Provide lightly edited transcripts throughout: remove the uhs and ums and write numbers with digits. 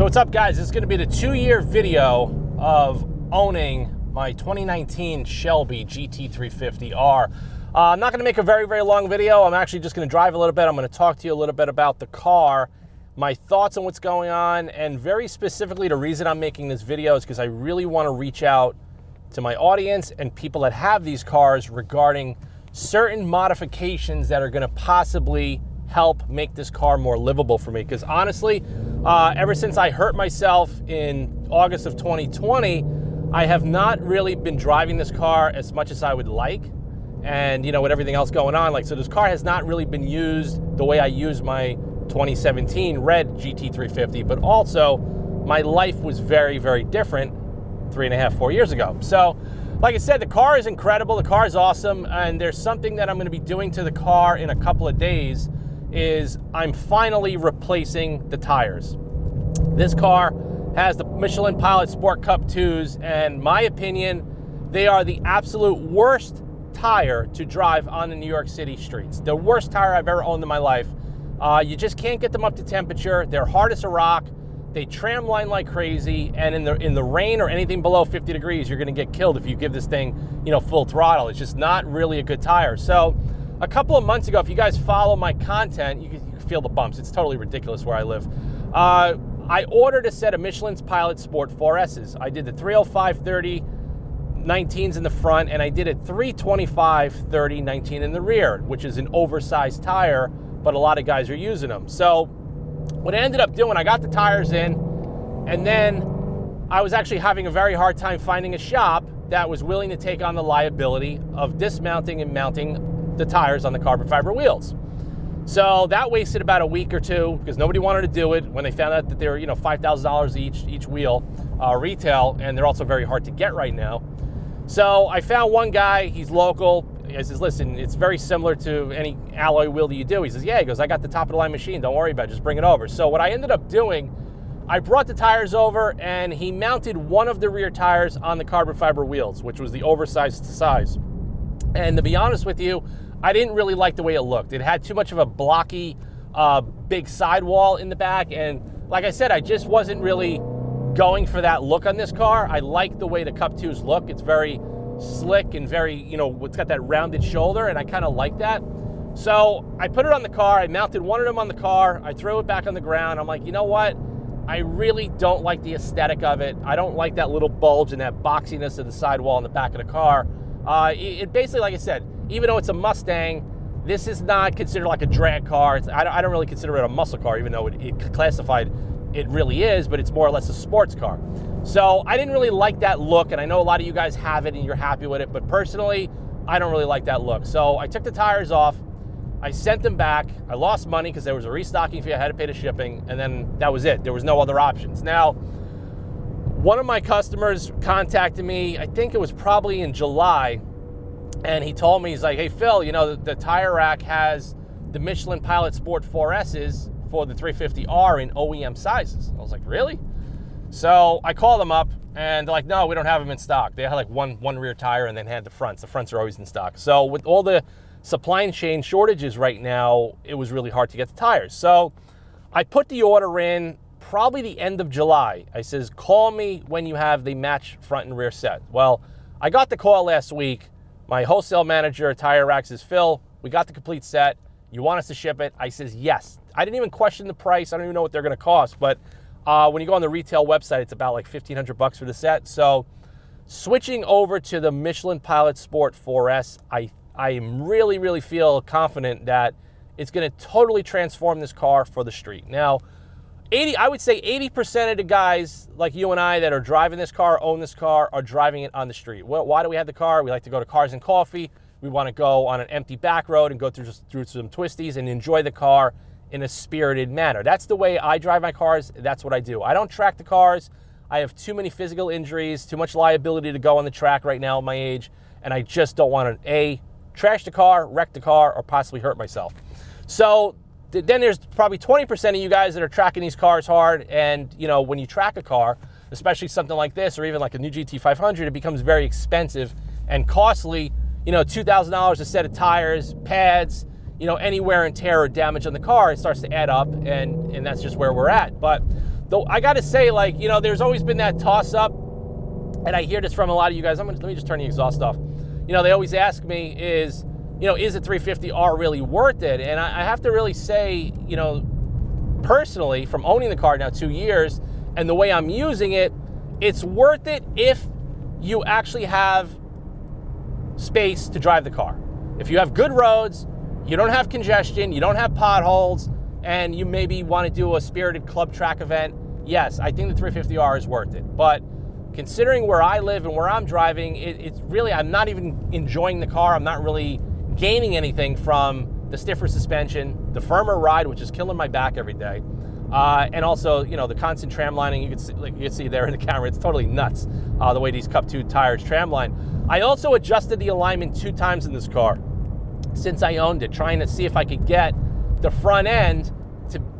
what's up, guys? This is going to be the 2-year video of owning my 2019 Shelby GT350R. I'm not going to make a very long video. I'm actually just going to drive a little bit. I'm going to talk to you a little bit about the car, my thoughts on what's going on, and very specifically the reason I'm making this video is because I really want to reach out to my audience and people that have these cars regarding certain modifications that are going to possibly help make this car more livable for me. Because honestly, ever since I hurt myself in August of 2020, I have not really been driving this car as much as I would like. And you know, with everything else going on, so this car has not really been used the way I used my 2017 red GT350, but also my life was very different 3.5, 4 years ago. So like I said, the car is incredible, the car is awesome, and there's something that I'm gonna be doing to the car in a couple of days is I'm finally replacing the tires. This car has the Michelin Pilot Sport Cup 2s, and my opinion, they are the absolute worst tire to drive on the New York City streets. The worst tire I've ever owned in my life. You just can't get them up to temperature. They're hard as a rock. They tram line like crazy, and in the rain or anything below 50 degrees, you're gonna get killed if you give this thing, full throttle. It's just not really a good tire. So a couple of months ago, if you guys follow my content, you can feel the bumps. It's totally ridiculous where I live. I ordered a set of Michelin's Pilot Sport 4S's. I did the 305/30 19s in the front, and I did a 325/30 19 in the rear, which is an oversized tire, but a lot of guys are using them. So what I ended up doing, I got the tires in, and then I was actually having a very hard time finding a shop that was willing to take on the liability of dismounting and mounting the tires on the carbon fiber wheels. So that wasted about a week or two because nobody wanted to do it when they found out that they were, $5,000 each wheel retail, and they're also very hard to get right now. So I found one guy, he's local. I says, listen, it's very similar to any alloy wheel that you do. He says, yeah, he goes, I got the top of the line machine, don't worry about it, just bring it over. So what I ended up doing, I brought the tires over and he mounted one of the rear tires on the carbon fiber wheels, which was the oversized size. And to be honest with you, I didn't really like the way it looked. It had too much of a blocky, big sidewall in the back. And like I said, I just wasn't really going for that look on this car. I like the way the Cup 2s look. It's very slick and very, it's got that rounded shoulder, and I kind of like that. So I put it on the car. I mounted one of them on the car. I threw it back on the ground. I'm like, you know what? I really don't like the aesthetic of it. I don't like that little bulge and that boxiness of the sidewall in the back of the car. It basically, like I said, even though it's a Mustang, this is not considered like a drag car. I don't really consider it a muscle car, even though it classified it really is, but it's more or less a sports car. So I didn't really like that look, and I know a lot of you guys have it and you're happy with it, but personally, I don't really like that look. So I took the tires off, I sent them back, I lost money because there was a restocking fee, I had to pay the shipping, and then that was it. There was no other options. Now, one of my customers contacted me, I think it was probably in July, and he told me, he's like, hey Phil, the tire rack has the Michelin Pilot Sport 4S's for the 350R in OEM sizes. I was like, really? So I called them up and they're like, no, we don't have them in stock. They had like one rear tire and then had the fronts. The fronts are always in stock. So with all the supply chain shortages right now, it was really hard to get the tires. So I put the order in probably the end of July. I says, call me when you have the match front and rear set. Well, I got the call last week. My wholesale manager at Tire Rack says, Phil, we got the complete set. You want us to ship it? I says, yes. I didn't even question the price. I don't even know what they're gonna cost, but when you go on the retail website, it's about like $1,500 for the set. So switching over to the Michelin Pilot Sport 4S, I really feel confident that it's gonna totally transform this car for the street. Now, I would say 80% of the guys like you and I that are driving this car, own this car, are driving it on the street. Well, why do we have the car? We like to go to Cars and Coffee. We wanna go on an empty back road and go through some twisties and enjoy the car in a spirited manner. That's the way I drive my cars. That's what I do. I don't track the cars. I have too many physical injuries, too much liability to go on the track right now at my age, and I just don't want to, trash the car, wreck the car, or possibly hurt myself. So then there's probably 20% of you guys that are tracking these cars hard, and when you track a car, especially something like this or even like a new GT500, it becomes very expensive and costly. $2,000 a set of tires, pads, any wear and tear or damage on the car, it starts to add up, and that's just where we're at. But though I got to say, like, you know, there's always been that toss up, and I hear this from a lot of you guys. Let me just turn the exhaust off. You know, they always ask me is a 350R really worth it? And I have to really say, you know, personally, from owning the car now 2 years and the way I'm using it, it's worth it if you actually have space to drive the car. If you have good roads, you don't have congestion, you don't have potholes, and you maybe want to do a spirited club track event, yes, I think the 350R is worth it. But considering where I live and where I'm driving, it's really, I'm not even enjoying the car. I'm not really gaining anything from the stiffer suspension, the firmer ride, which is killing my back every day, and also, you know, the constant tram lining. You can see there in the camera, it's totally nuts the way these Cup 2 tires tram line. I also adjusted the alignment 2 times in this car since I owned it, trying to see if I could get the front end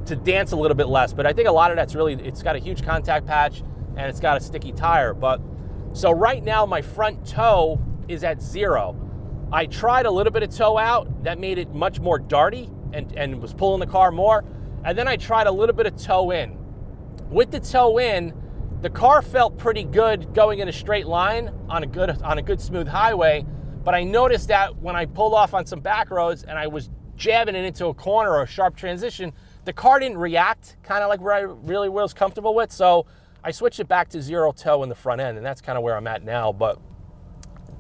to dance a little bit less. But I think a lot of that's really, it's got a huge contact patch and it's got a sticky tire. But so right now my front toe is at 0. I tried a little bit of toe out. That made it much more darty and was pulling the car more. And then I tried a little bit of toe in. With the toe in, the car felt pretty good going in a straight line on a good smooth highway. But I noticed that when I pulled off on some back roads and I was jabbing it into a corner or a sharp transition, the car didn't react kind of like where I really was comfortable with. So I switched it back to 0 toe in the front end, and that's kind of where I'm at now. But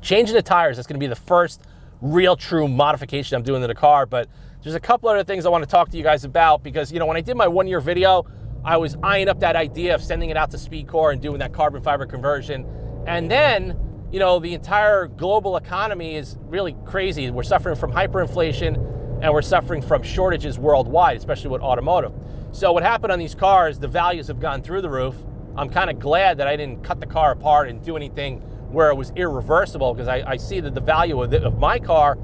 changing the tires, that's going to be the first real true modification I'm doing to the car. But there's a couple other things I want to talk to you guys about, because, you know, when I did my 1-year video, I was eyeing up that idea of sending it out to SpeedCore and doing that carbon fiber conversion. And then, you know, the entire global economy is really crazy. We're suffering from hyperinflation and we're suffering from shortages worldwide, especially with automotive. So what happened on these cars, the values have gone through the roof. I'm kind of glad that I didn't cut the car apart and do anything where it was irreversible, because I see that the value of my car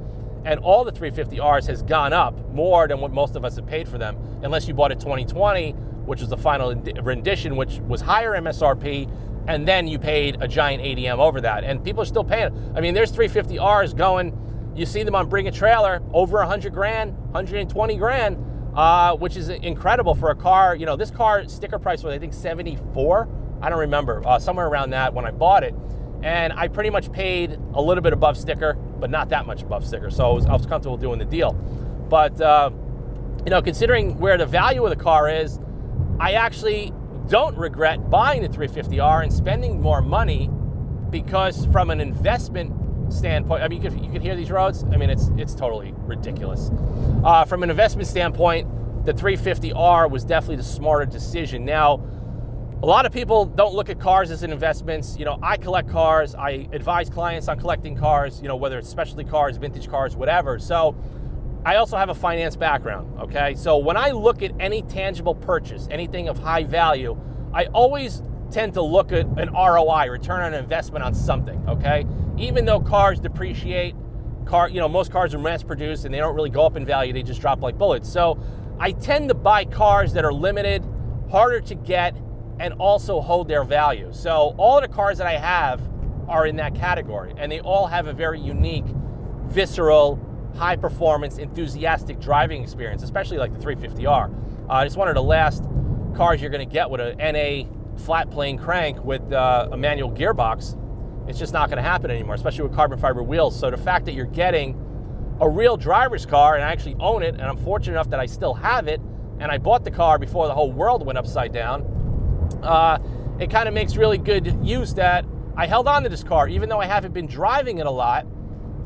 and all the 350Rs has gone up more than what most of us have paid for them, unless you bought a 2020, which was the final rendition, which was higher MSRP, and then you paid a giant ADM over that. And people are still paying. I mean, there's 350Rs going, you see them on Bring a Trailer, over 100 grand, 120 grand, which is incredible for a car. You know, this car sticker price was, I think, 74. I don't remember, somewhere around that when I bought it. And I pretty much paid a little bit above sticker, but not that much above sticker. So I was comfortable doing the deal. But, you know, considering where the value of the car is, I actually don't regret buying the 350R and spending more money, because from an investment standpoint, I mean, you could hear these roads. I mean, it's totally ridiculous. From an investment standpoint, the 350R was definitely the smarter decision. Now, a lot of people don't look at cars as an investment. You know, I collect cars. I advise clients on collecting cars, you know, whether it's specialty cars, vintage cars, whatever. So I also have a finance background, okay? So when I look at any tangible purchase, anything of high value, I always tend to look at an ROI, return on investment, on something, okay? Even though cars depreciate, you know, most cars are mass produced and they don't really go up in value, they just drop like bullets. So I tend to buy cars that are limited, harder to get, and also hold their value. So all of the cars that I have are in that category, and they all have a very unique, visceral, high performance, enthusiastic driving experience, especially like the 350R. It's one of the last cars you're gonna get with an NA flat plane crank with a manual gearbox. It's just not gonna happen anymore, especially with carbon fiber wheels. So the fact that you're getting a real driver's car, and I actually own it, and I'm fortunate enough that I still have it, and I bought the car before the whole world went upside down, it kind of makes really good use that I held on to this car. Even though I haven't been driving it a lot,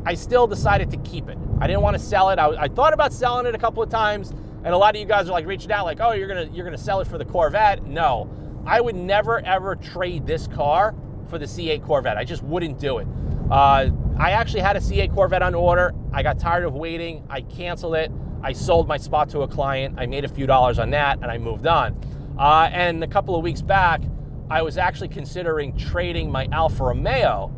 I still decided to keep it. I didn't want to sell it. I thought about selling it a couple of times, and a lot of you guys are like reaching out like, oh, you're gonna sell it for the Corvette. No, I would never ever trade this car for the C8 Corvette. I just wouldn't do it. I actually had a C8 Corvette on order. I got tired of waiting. I canceled it. I sold my spot to a client. I made a few dollars on that, and I moved on. And a couple of weeks back, I was actually considering trading my Alfa Romeo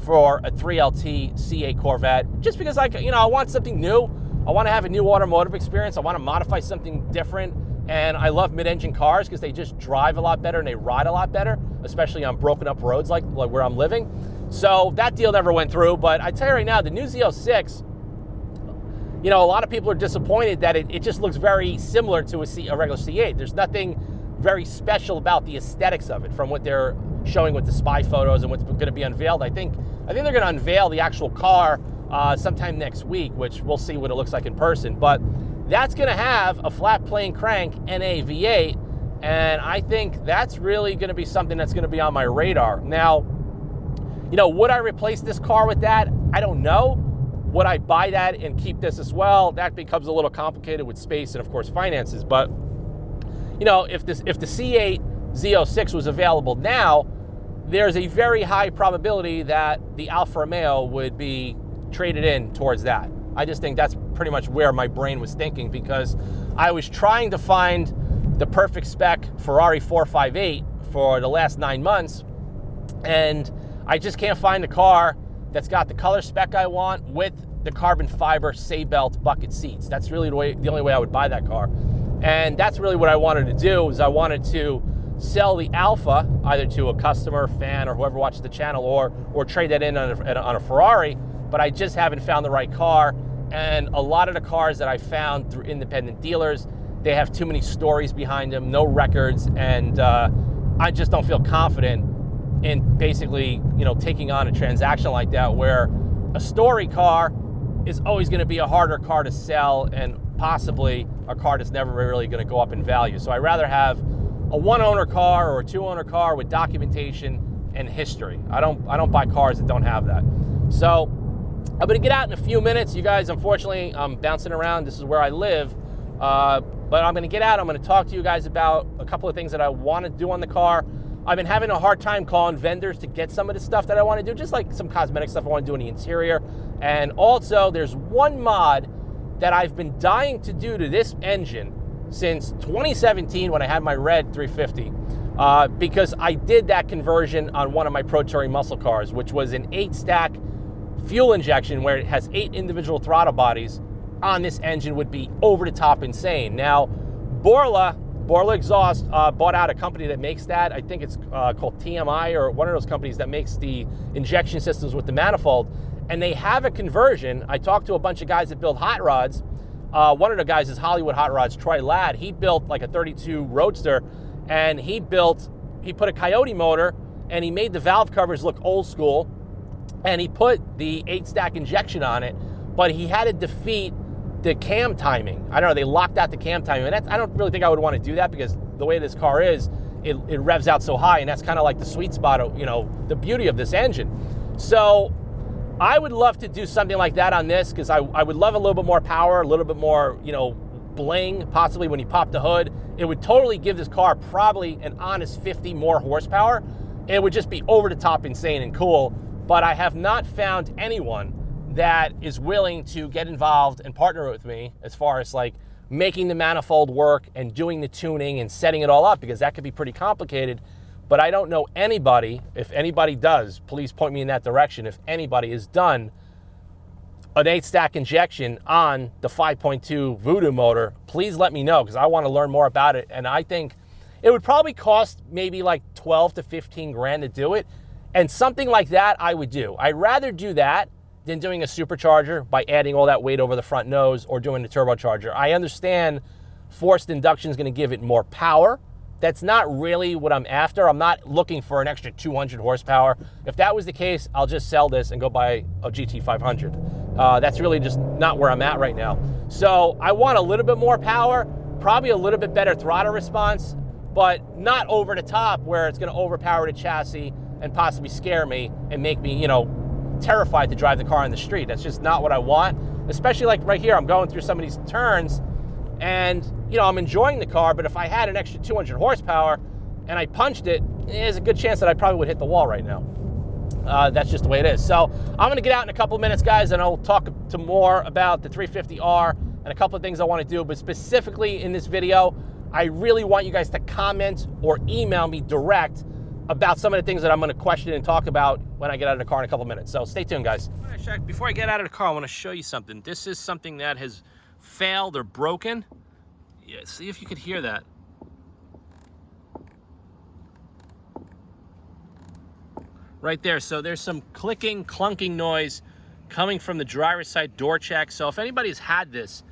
for a 3LT C8 Corvette, just because I want something new. I want to have a new automotive experience. I want to modify something different. And I love mid-engine cars because they just drive a lot better and they ride a lot better, especially on broken up roads like where I'm living. So that deal never went through. But I tell you right now, the new Z06, you know, a lot of people are disappointed that it just looks very similar to a regular C8. There's nothing very special about the aesthetics of it from what they're showing with the spy photos and what's going to be unveiled. I think they're going to unveil the actual car sometime next week, which we'll see what it looks like in person. But that's going to have a flat plane crank and a V8, and I think that's really going to be something that's going to be on my radar. Now, you know, would I replace this car with that? I don't know. Would I buy that and keep this as well? That becomes a little complicated with space and, of course, finances. But, you know, if the C8 Z06 was available now, there's a very high probability that the Alfa Romeo would be traded in towards that. I just think that's pretty much where my brain was thinking, because I was trying to find the perfect spec Ferrari 458 for the last 9 months, and I just can't find a car that's got the color spec I want with the carbon fiber Saybelt bucket seats. That's really the only way I would buy that car. And that's really what I wanted to do, is I wanted to sell the Alfa either to a customer, fan, or whoever watches the channel, or trade that in on a Ferrari, but I just haven't found the right car. And a lot of the cars that I found through independent dealers, they have too many stories behind them, no records, and I just don't feel confident in basically, you know, taking on a transaction like that, where a story car is always going to be a harder car to sell, and possibly a car that's never really going to go up in value. So I'd rather have a one-owner car or a two-owner car with documentation and history. I don't buy cars that don't have that. So I'm going to get out in a few minutes. You guys, unfortunately, I'm bouncing around. This is where I live. But I'm going to get out. I'm going to talk to you guys about a couple of things that I want to do on the car. I've been having a hard time calling vendors to get some of the stuff that I want to do, just like some cosmetic stuff I want to do in the interior. And also, there's one mod that I've been dying to do to this engine since 2017 when I had my red 350, because I did that conversion on one of my Pro Touring muscle cars, which was an 8-stack fuel injection where it has 8 individual throttle bodies. On this engine would be over the top insane. Now, Borla Exhaust bought out a company that makes that. I think it's called TMI, or one of those companies that makes the injection systems with the manifold. And they have a conversion. I talked to a bunch of guys that build hot rods. One of the guys is Hollywood Hot Rods, Troy Ladd. He built like a 32 Roadster, and he put a Coyote motor, and he made the valve covers look old school, and he put the 8-stack injection on it, but he had to defeat the cam timing. I don't know, they locked out the cam timing, and I don't really think I would want to do that, because the way this car is, it revs out so high, and that's kind of like the sweet spot of, you know, the beauty of this engine. So I would love to do something like that on this, because I would love a little bit more power, a little bit more, you know, bling, possibly when you pop the hood. It would totally give this car probably an honest 50 more horsepower. It would just be over the top insane and cool, but I have not found anyone that is willing to get involved and partner with me as far as like making the manifold work and doing the tuning and setting it all up, because that could be pretty complicated. But I don't know anybody. If anybody does, please point me in that direction. If anybody has done an 8-stack injection on the 5.2 Voodoo motor, please let me know, because I want to learn more about it. And I think it would probably cost maybe like 12 to 15 grand to do it. And something like that I would do. I'd rather do that than doing a supercharger by adding all that weight over the front nose, or doing the turbocharger. I understand forced induction is going to give it more power. That's not really what I'm after. I'm not looking for an extra 200 horsepower. If that was the case, I'll just sell this and go buy a GT500. That's really just not where I'm at right now. So I want a little bit more power, probably a little bit better throttle response, but not over the top where it's going to overpower the chassis and possibly scare me and make me, you know, terrified to drive the car on the street. That's just not what I want. Especially like right here, I'm going through some of these turns, and you know, I'm enjoying the car, but if I had an extra 200 horsepower and I punched it, there's a good chance that I probably would hit the wall right now. That's just the way it is. So I'm gonna get out in a couple of minutes, guys, and I'll talk to more about the 350R and a couple of things I want to do. But specifically in this video, I really want you guys to comment or email me direct about some of the things that I'm going to question and talk about when I get out of the car in a couple minutes. So stay tuned, guys. Before I get out of the car, I want to show you something. This is something that has failed or broken. Yeah, see if you could hear that. Right there. So there's some clicking, clunking noise coming from the driver's side door check. So if anybody's had this,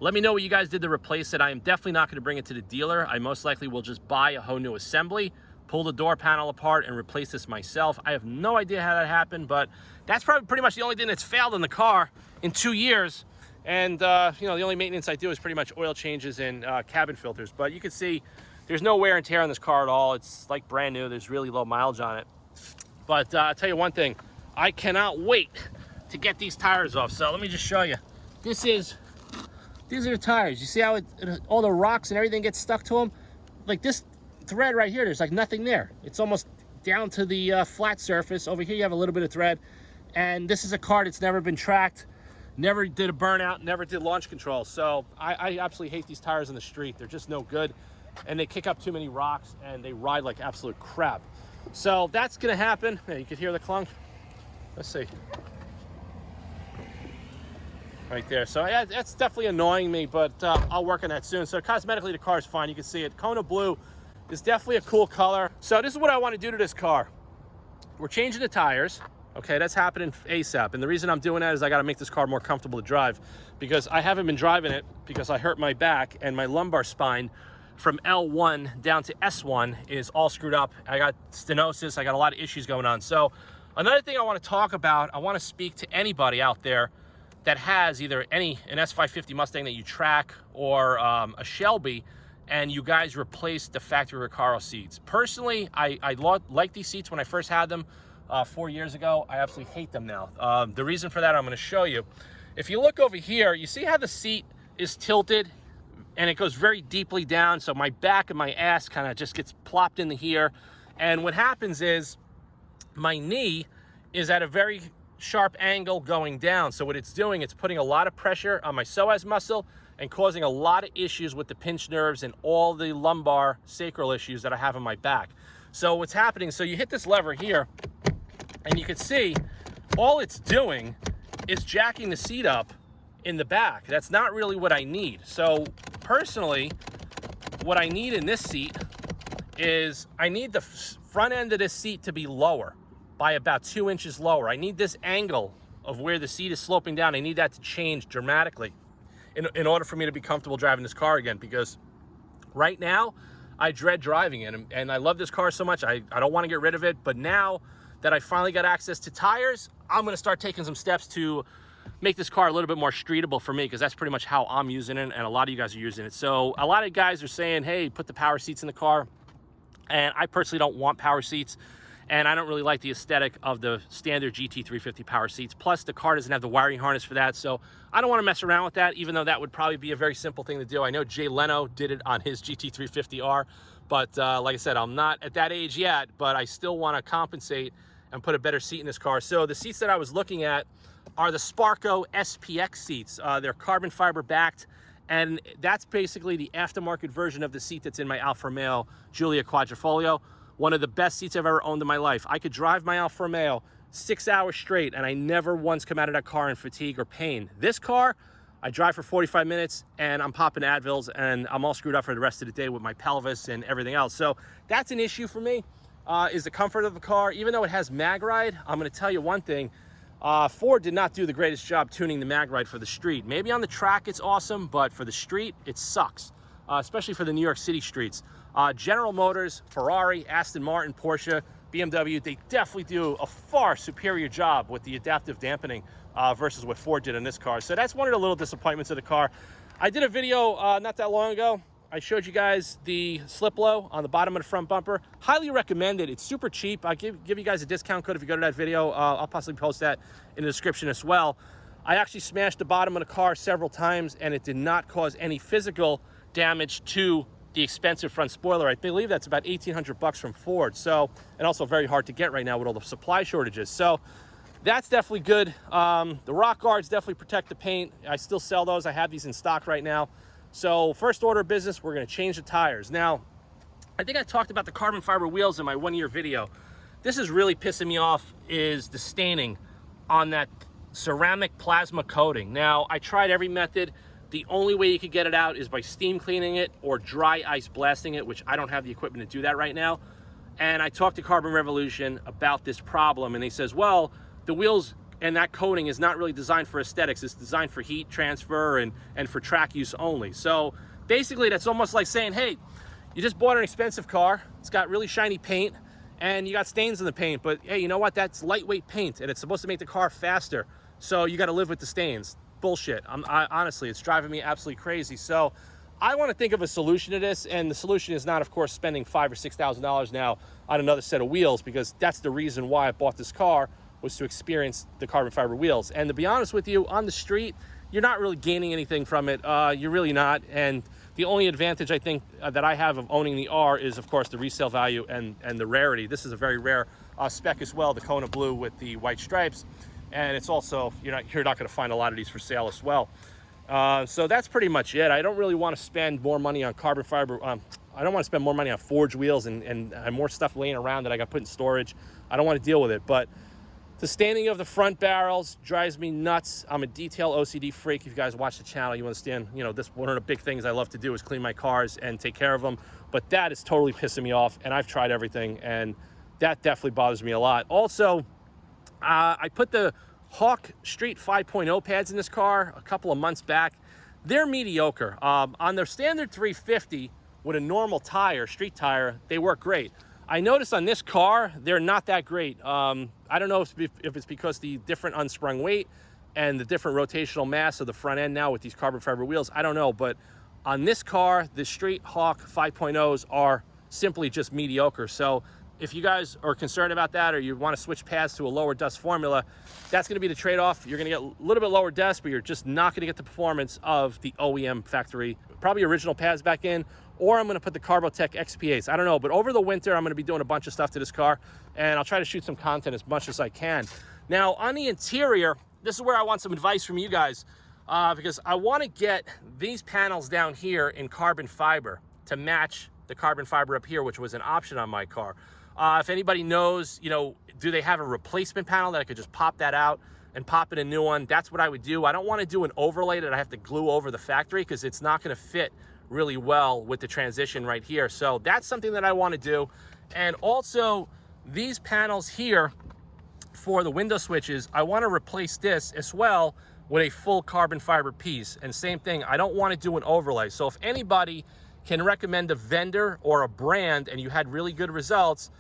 Let me know what you guys did to replace it. I am definitely not going to bring it to the dealer. I most likely will just buy a whole new assembly, pull the door panel apart, and replace this myself. I have no idea how that happened, but that's probably pretty much the only thing that's failed in the car in 2 years. And, you know, the only maintenance I do is pretty much oil changes and cabin filters. But you can see there's no wear and tear on this car at all. It's like brand new. There's really low mileage on it. But I'll tell you one thing. I cannot wait to get these tires off. So let me just show you. These are the tires. You see how all the rocks and everything gets stuck to them? Like this thread right here, there's like nothing there. It's almost down to the flat surface. Over here you have a little bit of thread. And this is a car that's never been tracked, never did a burnout, never did launch control. So I absolutely hate these tires in the street. They're just no good. And they kick up too many rocks and they ride like absolute crap. So that's gonna happen. Yeah, you can hear the clunk. Let's see. Right there. So yeah, that's definitely annoying me, but I'll work on that soon. So cosmetically, the car is fine. You can see it. Kona blue is definitely a cool color. So this is what I want to do to this car. We're changing the tires. Okay, that's happening ASAP. And the reason I'm doing that is I got to make this car more comfortable to drive, because I haven't been driving it because I hurt my back, and my lumbar spine from L1 down to S1 is all screwed up. I got stenosis. I got a lot of issues going on. So another thing I want to talk about, I want to speak to anybody out there that has either an S550 Mustang that you track or a Shelby, and you guys replace the factory Recaro seats. Personally, I liked these seats when I first had them 4 years ago. I absolutely hate them now. The reason for that I'm going to show you. If you look over here, you see how the seat is tilted and it goes very deeply down, so my back and my ass kind of just gets plopped into here. And what happens is my knee is at a very sharp angle going down. So what it's doing, it's putting a lot of pressure on my psoas muscle and causing a lot of issues with the pinched nerves and all the lumbar sacral issues that I have in my back. So what's happening, so you hit this lever here and you can see all it's doing is jacking the seat up in the back. That's not really what I need. So personally, what I need in this seat is I need the front end of this seat to be lower, by about 2 inches lower. I need this angle of where the seat is sloping down. I need that to change dramatically in order for me to be comfortable driving this car again, because right now I dread driving it, and I love this car so much. I don't want to get rid of it, but now that I finally got access to tires, I'm going to start taking some steps to make this car a little bit more streetable for me, because that's pretty much how I'm using it, and a lot of you guys are using it. So a lot of guys are saying, hey, put the power seats in the car, and I personally don't want power seats. And I don't really like the aesthetic of the standard GT350 power seats. Plus, the car doesn't have the wiring harness for that. So I don't want to mess around with that, even though that would probably be a very simple thing to do. I know Jay Leno did it on his GT350R. But like I said, I'm not at that age yet, but I still want to compensate and put a better seat in this car. So the seats that I was looking at are the Sparco SPX seats. They're carbon fiber backed. And that's basically the aftermarket version of the seat that's in my Alfa Romeo Giulia Quadrifoglio. One of the best seats I've ever owned in my life. I could drive my Alfa Romeo 6 hours straight, and I never once come out of that car in fatigue or pain. This car, I drive for 45 minutes, and I'm popping Advils, and I'm all screwed up for the rest of the day with my pelvis and everything else. So that's an issue for me, is the comfort of the car. Even though it has mag ride, I'm going to tell you one thing. Ford did not do the greatest job tuning the mag ride for the street. Maybe on the track it's awesome, but for the street, it sucks. Especially for the New York City streets. General Motors, Ferrari, Aston Martin, Porsche, BMW, they definitely do a far superior job with the adaptive dampening versus what Ford did in this car. So that's one of the little disappointments of the car. I did a video not that long ago. I showed you guys the slip low on the bottom of the front bumper. Highly recommend it. It's super cheap. I'll give you guys a discount code if you go to that video. I'll possibly post that in the description as well. I actually smashed the bottom of the car several times, and it did not cause any physical damage to the expensive front spoiler. I believe that's about $1,800 from Ford. So, and also very hard to get right now with all the supply shortages. So that's definitely good. The rock guards definitely protect the paint. I still sell those. I have these in stock right now. So first order of business, we're going to change the tires. Now, I think I talked about the carbon fiber wheels in my 1-year video. This is really pissing me off, is the staining on that ceramic plasma coating. Now, I tried every method. The only way you could get it out is by steam cleaning it or dry ice blasting it, which I don't have the equipment to do that right now. And I talked to Carbon Revolution about this problem, and they says, well, the wheels and that coating is not really designed for aesthetics. It's designed for heat transfer and for track use only. So basically that's almost like saying, hey, you just bought an expensive car, it's got really shiny paint, and you got stains in the paint, but hey, you know what? That's lightweight paint, and it's supposed to make the car faster, so you got to live with the stains. Bullshit. Honestly, it's driving me absolutely crazy. So I want to think of a solution to this, and the solution is not, of course, spending $5,000 or $6,000 now on another set of wheels, because that's the reason why I bought this car, was to experience the carbon fiber wheels. And to be honest with you, on the street, you're not really gaining anything from it. You're really not. And the only advantage I think that I have of owning the R is, of course, the resale value and the rarity. This is a very rare spec as well, the Kona Blue with the white stripes. And it's also, you're not going to find a lot of these for sale as well. So that's pretty much it. I don't really want to spend more money on carbon fiber. I don't want to spend more money on forged wheels and more stuff laying around that I got put in storage. I don't want to deal with it. But the standing of the front barrels drives me nuts. I'm a detail OCD freak. If you guys watch the channel, you understand, you know, this one of the big things I love to do is clean my cars and take care of them. But that is totally pissing me off, and I've tried everything, and that definitely bothers me a lot. Also, I put the Hawk Street 5.0 pads in this car a couple of months back. They're mediocre. On their standard 350 with a normal tire, street tire, they work great. I noticed on this car, they're not that great. I don't know if it's because the different unsprung weight and the different rotational mass of the front end now with these carbon fiber wheels. I don't know, but on this car, the Street Hawk 5.0s are simply just mediocre. So if you guys are concerned about that, or you want to switch pads to a lower dust formula, that's going to be the trade-off. You're going to get a little bit lower dust, but you're just not going to get the performance of the OEM factory, probably original pads back in, or I'm going to put the Carbotech XP8s. I don't know, but over the winter, I'm going to be doing a bunch of stuff to this car, and I'll try to shoot some content as much as I can. Now, on the interior, this is where I want some advice from you guys, because I want to get these panels down here in carbon fiber to match the carbon fiber up here, which was an option on my car. If anybody knows, you know, do they have a replacement panel that I could just pop that out and pop in a new one? That's what I would do. I don't want to do an overlay that I have to glue over the factory, because it's not going to fit really well with the transition right here. So that's something that I want to do. And also these panels here for the window switches, I want to replace this as well with a full carbon fiber piece. And same thing, I don't want to do an overlay. So if anybody can recommend a vendor or a brand and you had really good results,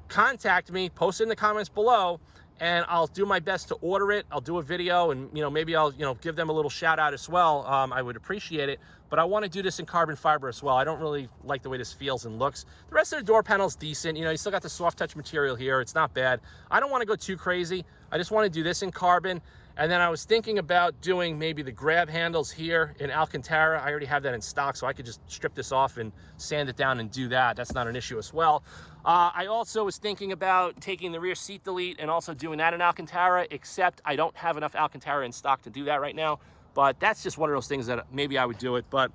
contact me, post it in the comments below, and I'll do my best to order it. I'll do a video, and, you know, maybe I'll, you know, give them a little shout out as well. I would appreciate it, but I want to do this in carbon fiber as well. I don't really like the way this feels and looks. The rest of the door panel is decent. You know, you still got the soft touch material here. It's not bad. I don't want to go too crazy. I just want to do this in carbon. And then I was thinking about doing maybe the grab handles here in Alcantara. I already have that in stock, so I could just strip this off and sand it down and do that. That's not an issue as well. I also was thinking about taking the rear seat delete and also doing that in Alcantara, except I don't have enough Alcantara in stock to do that right now. But that's just one of those things that maybe I would do it. But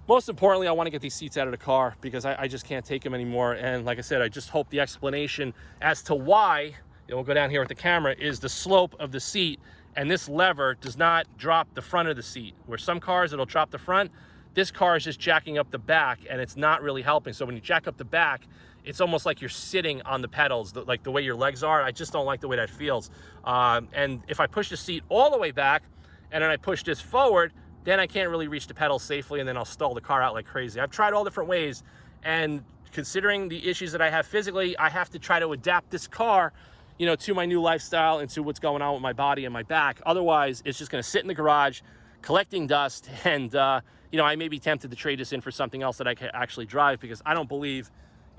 most importantly, I want to get these seats out of the car, because I just can't take them anymore. And like I said, I just hope the explanation as to why, and we'll go down here with the camera, is the slope of the seat. And this lever does not drop the front of the seat. Where some cars, it'll drop the front. This car is just jacking up the back, and it's not really helping. So when you jack up the back, it's almost like you're sitting on the pedals, like the way your legs are. I just don't like the way that feels. And if I push the seat all the way back, and then I push this forward, then I can't really reach the pedals safely, and then I'll stall the car out like crazy. I've tried all different ways, and considering the issues that I have physically, I have to try to adapt this car, you know, to my new lifestyle and to what's going on with my body and my back. Otherwise, it's just going to sit in the garage collecting dust, and you know, I may be tempted to trade this in for something else that I can actually drive, because I don't believe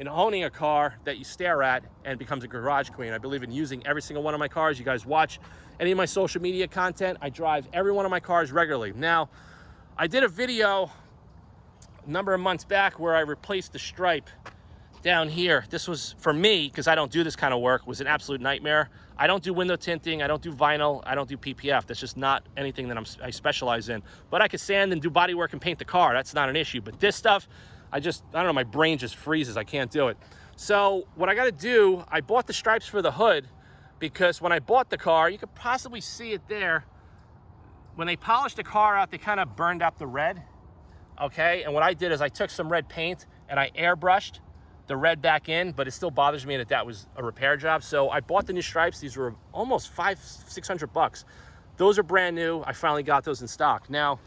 in owning a car that you stare at and becomes a garage queen. I believe in using every single one of my cars. You guys watch any of my social media content, I drive every one of my cars regularly. Now, I did a video a number of months back where I replaced the stripe down here. This was, for me, because I don't do this kind of work, was an absolute nightmare. I don't do window tinting, I don't do vinyl, I don't do PPF. That's just not anything that I specialize in. But I could sand and do body work and paint the car. That's not an issue. But this stuff, I don't know, my brain just freezes. I can't do it. So what I got to do, I bought the stripes for the hood, because when I bought the car, you could possibly see it there. When they polished the car out, they kind of burned up the red. Okay, and what I did is I took some red paint and I airbrushed the red back in, but it still bothers me that that was a repair job. So I bought the new stripes. These were almost $600. Those are brand new. I finally got those in stock. Now,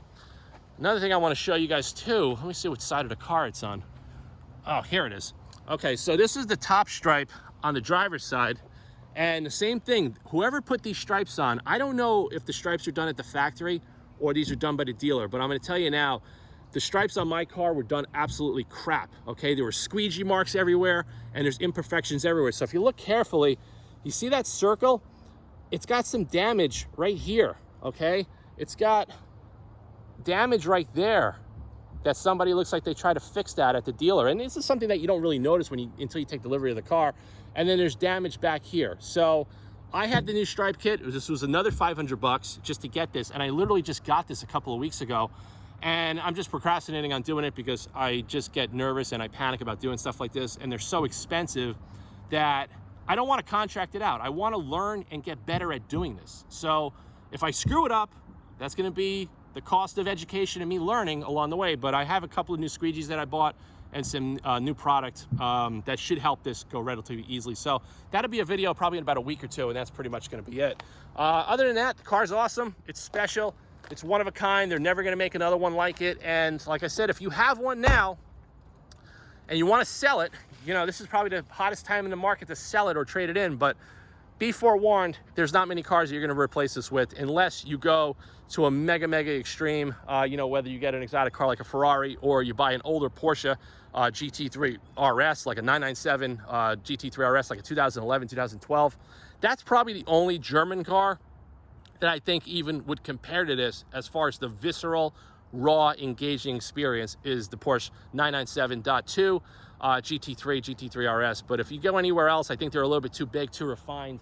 another thing I want to show you guys too, let me see what side of the car it's on. Oh, here it is. Okay, so this is the top stripe on the driver's side. And the same thing, whoever put these stripes on, I don't know if the stripes are done at the factory or these are done by the dealer, but I'm gonna tell you now, the stripes on my car were done absolutely crap, okay? There were squeegee marks everywhere and there's imperfections everywhere. So if you look carefully, you see that circle? It's got some damage right here, okay? It's got damage right there that somebody looks like they try to fix that at the dealer. And this is something that you don't really notice until you take delivery of the car. And then there's damage back here. So I had the new stripe kit. This was another $500 just to get this. And I literally just got this a couple of weeks ago. And I'm just procrastinating on doing it because I just get nervous and I panic about doing stuff like this. And they're so expensive that I don't want to contract it out. I want to learn and get better at doing this. So if I screw it up, that's going to be the cost of education and me learning along the way. But I have a couple of new squeegees that I bought and some new product that should help this go relatively easily. So that'll be a video probably in about a week or two, and that's pretty much going to be it. Other than that, the car's awesome. It's special. It's one of a kind. They're never going to make another one like it. And like I said, if you have one now and you want to sell it, you know, this is probably the hottest time in the market to sell it or trade it in. But be forewarned, there's not many cars that you're going to replace this with unless you go to a mega extreme, you know, whether you get an exotic car like a Ferrari or you buy an older Porsche GT3 RS, like a 997 GT3 RS, like a 2011, 2012. That's probably the only German car that I think even would compare to this as far as the visceral, raw, engaging experience is the Porsche 997.2 GT3, GT3 RS. But if you go anywhere else, I think they're a little bit too big, too refined.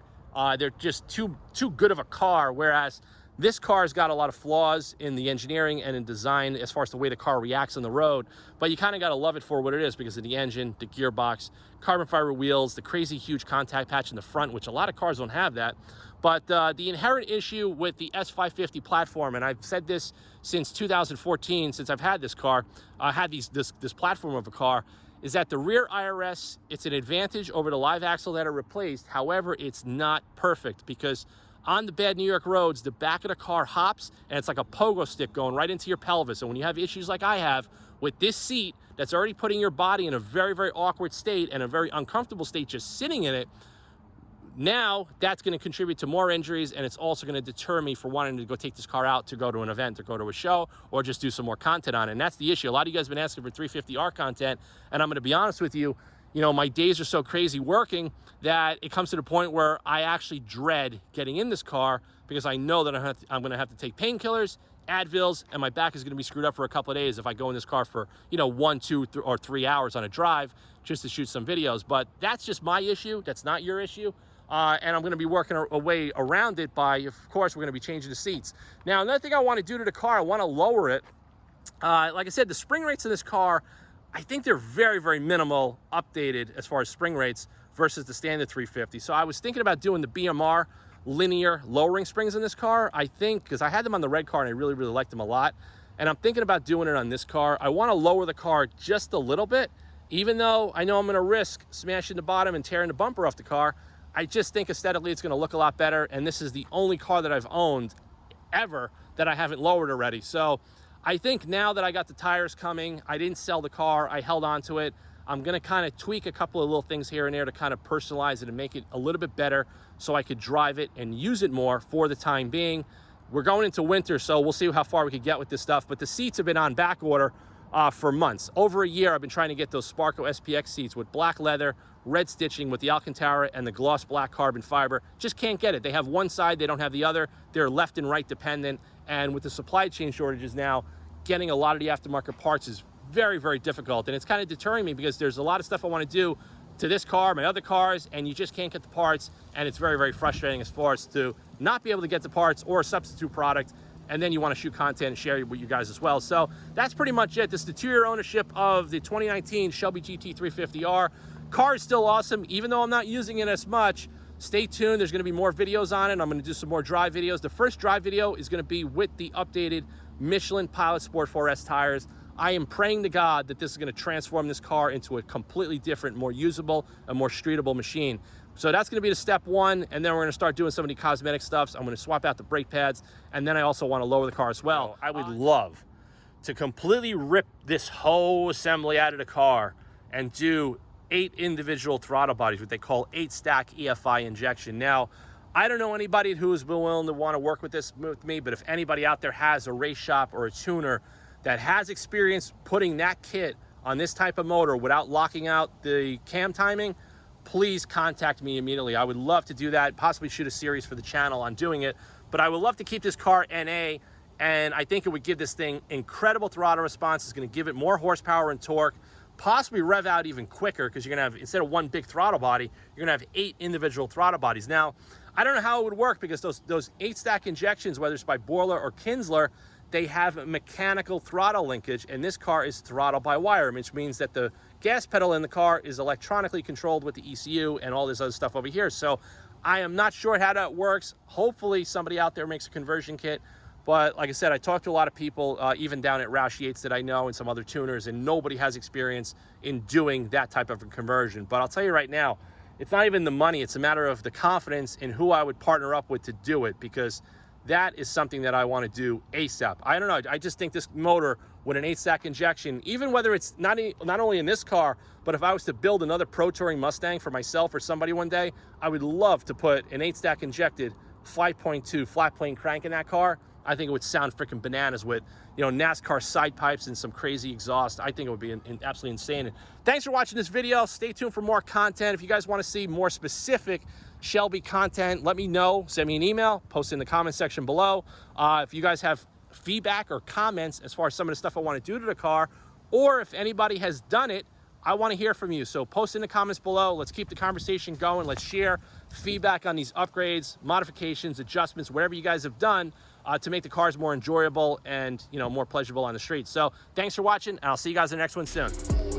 They're just too good of a car, whereas this car's got a lot of flaws in the engineering and in design as far as the way the car reacts on the road. But you kind of got to love it for what it is because of the engine, the gearbox, carbon fiber wheels, the crazy huge contact patch in the front, which a lot of cars don't have that. But the inherent issue with the S550 platform, and I've said this since 2014, since I've had this car, had this platform of a car, is that the rear IRS, it's an advantage over the live axle that are replaced. However, it's not perfect because on the bad New York roads, the back of the car hops and it's like a pogo stick going right into your pelvis. And when you have issues like I have with this seat that's already putting your body in a very awkward state and a very uncomfortable state just sitting in it, now that's going to contribute to more injuries, and it's also going to deter me from wanting to go take this car out to go to an event or go to a show or just do some more content on it. And that's the issue. A lot of you guys have been asking for 350R content, and I'm going to be honest with you, you know, my days are so crazy working that it comes to the point where I actually dread getting in this car because I know that I'm going to have to take painkillers, Advils, and my back is going to be screwed up for a couple of days if I go in this car for, you know, 1, 2, or 3 hours on a drive just to shoot some videos. But that's just my issue. That's not your issue. And I'm going to be working a way around it by, of course, we're going to be changing the seats. Now, another thing I want to do to the car, I want to lower it. Like I said, the spring rates in this car, I think they're very minimal updated as far as spring rates versus the standard 350. So I was thinking about doing the BMR linear lowering springs in this car. I think, because I had them on the red car and I really liked them a lot. And I'm thinking about doing it on this car. I want to lower the car just a little bit, even though I know I'm going to risk smashing the bottom and tearing the bumper off the car. I just think aesthetically it's going to look a lot better, and this is the only car that I've owned ever that I haven't lowered already. So I think now that I got the tires coming, I didn't sell the car, I held on to it. I'm going to kind of tweak a couple of little things here and there to kind of personalize it and make it a little bit better so I could drive it and use it more for the time being. We're going into winter, so we'll see how far we could get with this stuff, but the seats have been on back order for months. Over a year, I've been trying to get those Sparco SPX seats with black leather, red stitching with the Alcantara and the gloss black carbon fiber. Just can't get it. They have one side, they don't have the other. They're left and right dependent. And with the supply chain shortages now, getting a lot of the aftermarket parts is very difficult. And it's kind of deterring me because there's a lot of stuff I want to do to this car, my other cars, and you just can't get the parts. And it's very frustrating as far as to not be able to get the parts or a substitute product. And then you want to shoot content and share it with you guys as well. So that's pretty much it. This is the 2-year ownership of the 2019 Shelby GT350R. Car is still awesome, even though I'm not using it as much. Stay tuned. There's going to be more videos on it. I'm going to do some more drive videos. The first drive video is going to be with the updated Michelin Pilot Sport 4S tires I am praying to God that this is going to transform this car into a completely different, more usable and more streetable machine. So that's going to be the step one, and then we're going to start doing some of the cosmetic stuffs. I'm going to swap out the brake pads, and then I also want to lower the car as well. I would love to completely rip this whole assembly out of the car and do 8 individual throttle bodies, what they call 8-stack EFI injection. Now, I don't know anybody who's been willing to want to work with this with me, but if anybody out there has a race shop or a tuner that has experience putting that kit on this type of motor without locking out the cam timing, please contact me immediately. I would love to do that, possibly shoot a series for the channel on doing it, but I would love to keep this car NA, and I think it would give this thing incredible throttle response. It's going to give it more horsepower and torque, possibly rev out even quicker, because you're going to have, instead of one big throttle body, you're going to have 8 individual throttle bodies. Now, I don't know how it would work, because those 8-stack injections, whether it's by Borla or Kinsler, they have mechanical throttle linkage, and this car is throttle by wire, which means that the gas pedal in the car is electronically controlled with the ECU and all this other stuff over here. So I am not sure how that works. Hopefully somebody out there makes a conversion kit. But like I said, I talked to a lot of people, even down at Roush Yates that I know and some other tuners, and nobody has experience in doing that type of a conversion. But I'll tell you right now, it's not even the money. It's a matter of the confidence in who I would partner up with to do it, because that is something that I want to do ASAP. I don't know. I just think this motor with an 8-stack injection, even whether it's not only in this car, but if I was to build another Pro Touring Mustang for myself or somebody one day, I would love to put an 8-stack injected 5.2 flat plane crank in that car. I think it would sound freaking bananas with, you know, NASCAR side pipes and some crazy exhaust. I think it would be absolutely insane. And thanks for watching this video. Stay tuned for more content. If you guys want to see more specific Shelby content, let me know. Send me an email, post it in the comment section below. If you guys have feedback or comments as far as some of the stuff I want to do to the car, or if anybody has done it, I want to hear from you. So post in the comments below. Let's keep the conversation going. Let's share feedback on these upgrades, modifications, adjustments, whatever you guys have done to make the cars more enjoyable and, you know, more pleasurable on the street. So thanks for watching, and I'll see you guys in the next one soon.